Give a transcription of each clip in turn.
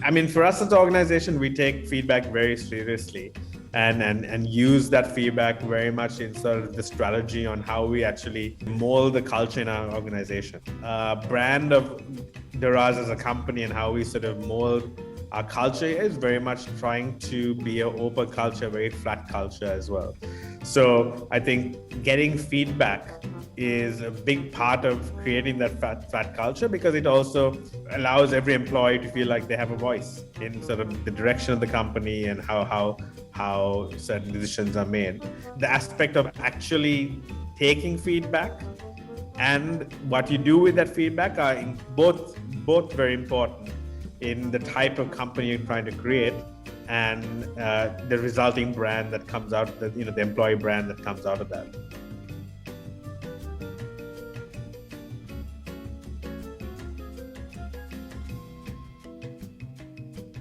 I mean, for us as an organization, we take feedback very seriously and use that feedback very much in sort of the strategy on how we actually mold the culture in our organization. Brand of Daraz as a company and how we sort of mold our culture is very much trying to be an open culture, very flat culture as well. So I think getting feedback is a big part of creating that flat culture, because it also allows every employee to feel like they have a voice in sort of the direction of the company and how certain decisions are made. The aspect of actually taking feedback and what you do with that feedback are both very important in the type of company you're trying to create and the resulting brand that comes out, the employee brand that comes out of that.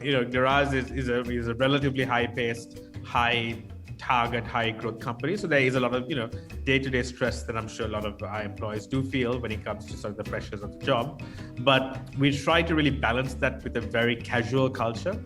Daraz is a relatively high-paced, high-target, high-growth company. So there is a lot of day-to-day stress that I'm sure a lot of our employees do feel when it comes to sort of the pressures of the job. But we try to really balance that with a very casual culture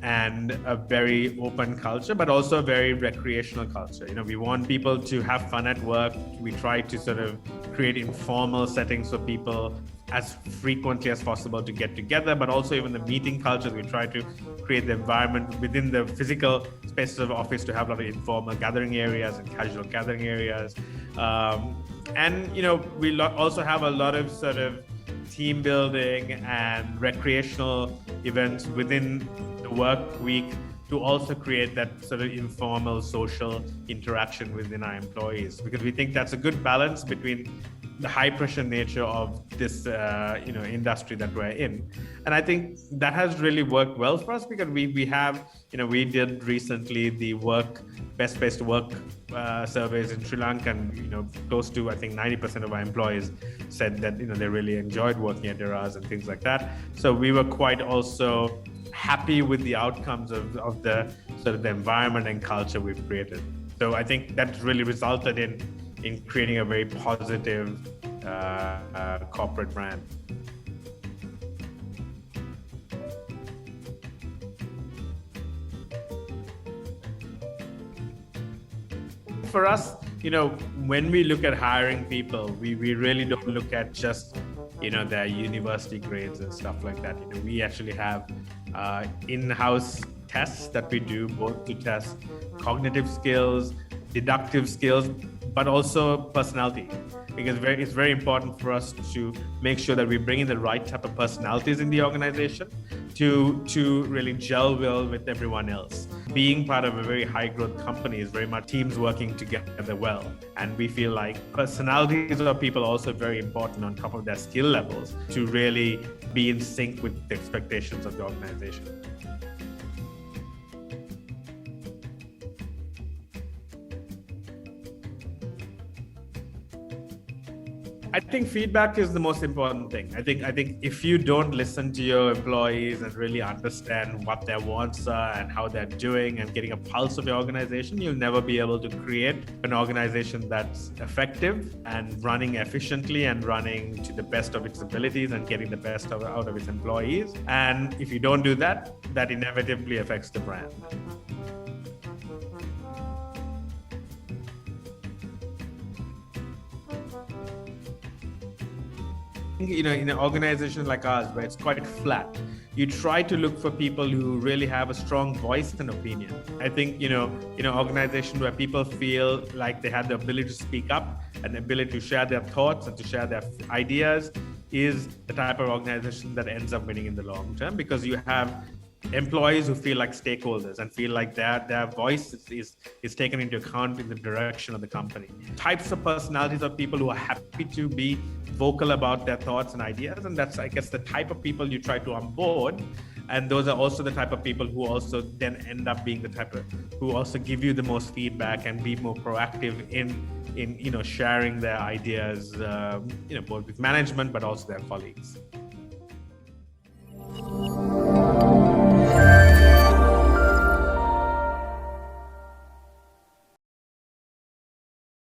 and a very open culture, but also a very recreational culture. We want people to have fun at work. We try to sort of create informal settings for people as frequently as possible to get together, but also even the meeting cultures. We try to create the environment within the physical spaces of office to have a lot of informal gathering areas and casual gathering areas. We also have a lot of sort of team building and recreational events within the work week to also create that sort of informal social interaction within our employees, because we think that's a good balance between the high pressure nature of this industry that we're in. And I think that has really worked well for us, because we did recently the best place to work surveys in Sri Lanka, and close to, I think, 90% of our employees said that they really enjoyed working at Daraz and things like that. So we were quite also happy with the outcomes of the sort of the environment and culture we've created. So I think that really resulted in creating a very positive corporate brand. For us, when we look at hiring people, we really don't look at just their university grades and stuff like that. We actually have in-house tests that we do, both to test cognitive skills, deductive skills, but also personality, because it's very important for us to make sure that we bring in the right type of personalities in the organization to really gel well with everyone else. Being part of a very high growth company is very much teams working together well. And we feel like personalities of people are also very important on top of their skill levels to really be in sync with the expectations of the organization. I think feedback is the most important thing. I think if you don't listen to your employees and really understand what their wants are and how they're doing and getting a pulse of your organization, you'll never be able to create an organization that's effective and running efficiently and running to the best of its abilities and getting the best out of its employees. And if you don't do that, that inevitably affects the brand. In an organization like ours, where it's quite flat, you try to look for people who really have a strong voice and opinion. I think, in an organization where people feel like they have the ability to speak up and the ability to share their thoughts and to share their ideas is the type of organization that ends up winning in the long term, because you have employees who feel like stakeholders and feel like their voice is taken into account in the direction of the company. Types of personalities of people who are happy to be vocal about their thoughts and ideas, and that's, I guess, the type of people you try to onboard. And those are also the type of people who also then end up being the type of who also give you the most feedback and be more proactive in sharing their ideas, both with management but also their colleagues.